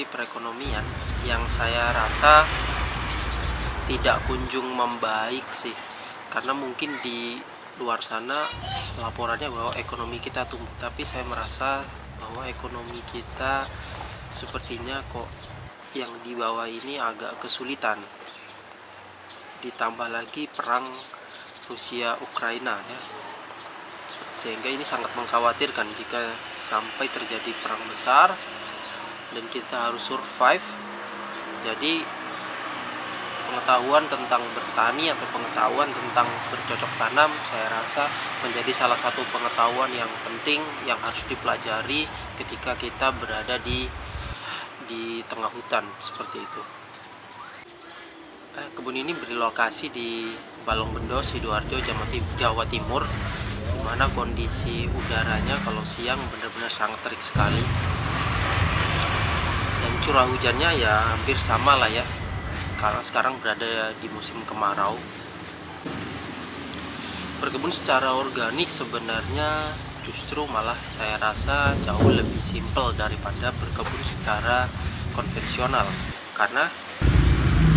kondisi perekonomian yang saya rasa tidak kunjung membaik sih, karena mungkin di luar sana laporannya bahwa ekonomi kita tumbuh, tapi saya merasa bahwa ekonomi kita sepertinya kok yang di bawah ini agak kesulitan, ditambah lagi perang Rusia Ukraina ya, sehingga ini sangat mengkhawatirkan jika sampai terjadi perang besar dan kita harus survive. Jadi pengetahuan tentang bertani atau pengetahuan tentang bercocok tanam saya rasa menjadi salah satu pengetahuan yang penting yang harus dipelajari ketika kita berada di tengah hutan seperti itu. Kebun ini berlokasi di Balongbendo, Sidoarjo, Jawa Timur, di mana kondisi udaranya kalau siang benar-benar sangat terik sekali, dan curah hujannya ya hampir sama lah ya, karena sekarang berada di musim kemarau. Berkebun secara organik sebenarnya justru malah saya rasa jauh lebih simpel daripada berkebun secara konvensional, karena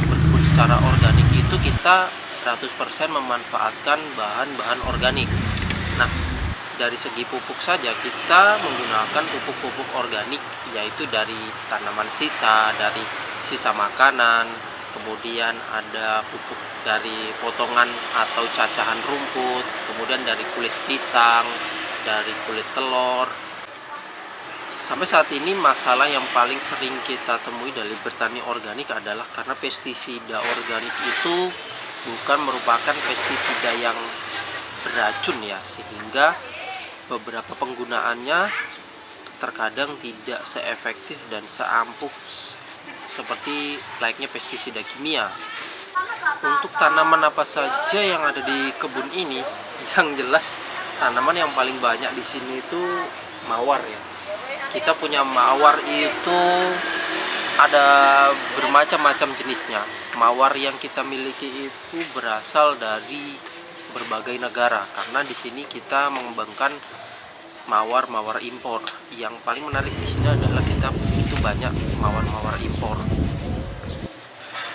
berkebun secara organik itu kita 100% memanfaatkan bahan-bahan organik. Nah, dari segi pupuk saja kita menggunakan pupuk-pupuk organik, yaitu dari tanaman sisa, dari sisa makanan, kemudian ada pupuk dari potongan atau cacahan rumput, kemudian dari kulit pisang, dari kulit telur. Sampai saat ini masalah yang paling sering kita temui dari bertani organik adalah karena pestisida organik itu bukan merupakan pestisida yang beracun ya, sehingga beberapa penggunaannya terkadang tidak seefektif dan seampuh seperti layaknya pestisida kimia. Untuk tanaman apa saja yang ada di kebun ini, yang jelas tanaman yang paling banyak di sini itu mawar ya. Kita punya mawar itu ada bermacam-macam jenisnya. Mawar yang kita miliki itu berasal dari berbagai negara, karena di sini kita mengembangkan mawar-mawar impor. Yang paling menarik di sini adalah kita itu banyak mawar-mawar impor,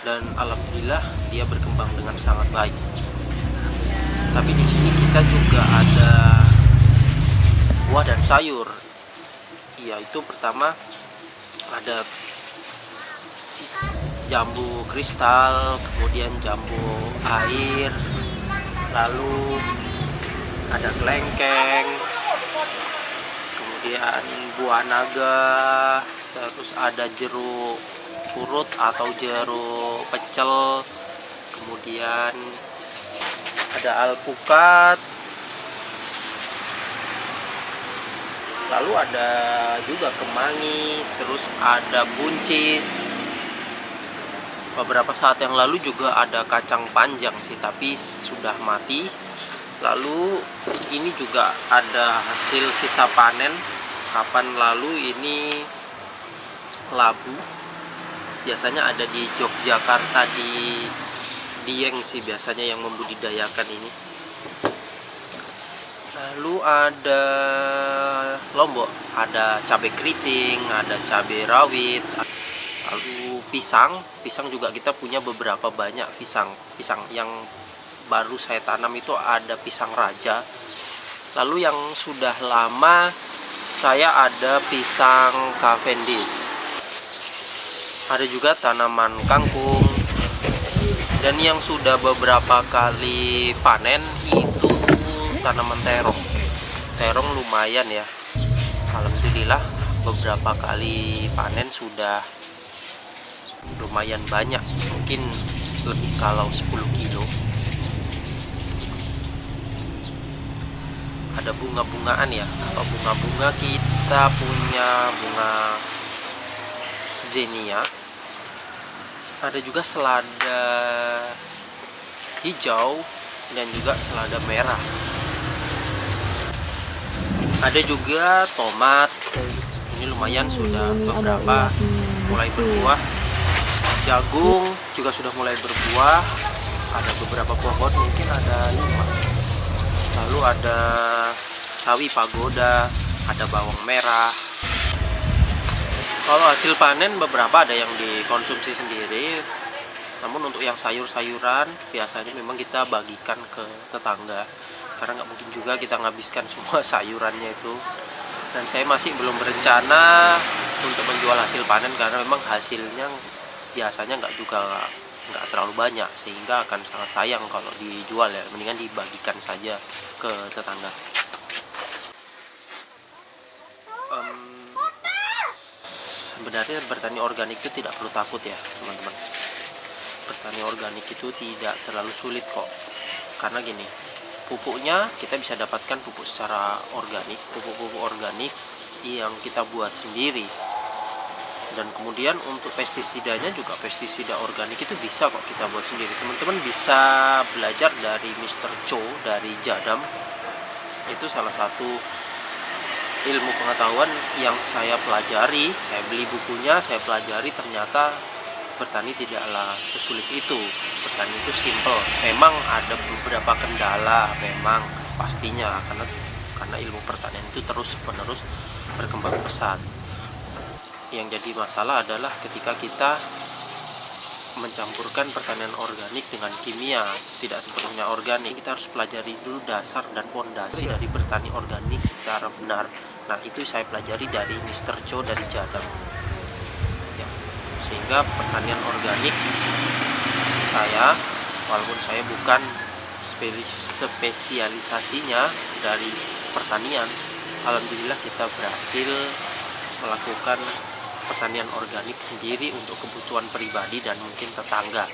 dan alhamdulillah dia berkembang dengan sangat baik. Tapi di sini kita juga ada buah dan sayur. Yaitu pertama ada jambu kristal, kemudian jambu air, lalu ada kelengkeng, kemudian buah naga, terus ada jeruk purut atau jeruk pecel, kemudian ada alpukat, lalu ada juga kemangi, terus ada buncis. Beberapa saat yang lalu juga ada kacang panjang sih, tapi sudah mati. Lalu ini juga ada hasil sisa panen kapan lalu, ini labu. Biasanya ada di Yogyakarta, di Dieng sih biasanya yang membudidayakan ini. Lalu ada Lombok, ada cabai keriting, ada cabai rawit, lalu pisang juga kita punya beberapa banyak pisang yang baru saya tanam itu ada pisang raja. Lalu yang sudah lama saya ada pisang Cavendish, ada juga tanaman kangkung, dan yang sudah beberapa kali panen itu tanaman terong lumayan ya, alhamdulillah beberapa kali panen sudah lumayan banyak, mungkin lebih kalau 10 kilo. Ada bunga-bungaan ya. Kalau bunga-bunga kita punya bunga zenia, ada juga selada hijau dan juga selada merah. Ada juga tomat, ini lumayan sudah beberapa mulai berbuah. Jagung juga sudah mulai berbuah, ada beberapa pohon, mungkin ada 5. Lalu ada sawi pagoda, ada bawang merah. Kalau hasil panen beberapa ada yang dikonsumsi sendiri, namun untuk yang sayur-sayuran biasanya memang kita bagikan ke tetangga, karena nggak mungkin juga kita ngabiskan semua sayurannya itu. Dan saya masih belum berencana untuk menjual hasil panen, karena memang hasilnya biasanya nggak terlalu banyak, sehingga akan sangat sayang kalau dijual ya, mendingan dibagikan saja ke tetangga. Sebenarnya bertani organik itu tidak perlu takut ya teman-teman. Bertani organik itu tidak terlalu sulit kok, karena gini, pupuknya kita bisa dapatkan pupuk secara organik, pupuk-pupuk organik yang kita buat sendiri. Dan kemudian untuk pestisidanya juga pestisida organik itu bisa kok kita buat sendiri. Teman-teman bisa belajar dari Mr. Cho dari Jadam. Itu salah satu ilmu pengetahuan yang saya pelajari. Saya beli bukunya, saya pelajari, ternyata bertani tidaklah sesulit itu. Bertani itu simple. Memang ada beberapa kendala, memang pastinya, karena ilmu pertanian itu terus-menerus berkembang pesat. Yang jadi masalah adalah ketika kita mencampurkan pertanian organik dengan kimia, tidak sepenuhnya organik. Kita harus pelajari dulu dasar dan fondasi dari bertani organik secara benar. Nah, itu saya pelajari dari Mr. Cho dari Jadam ya. Sehingga pertanian organik saya, walaupun saya bukan spesialisasinya dari pertanian, alhamdulillah kita berhasil melakukan pertanian organik sendiri untuk kebutuhan pribadi dan mungkin tetangga.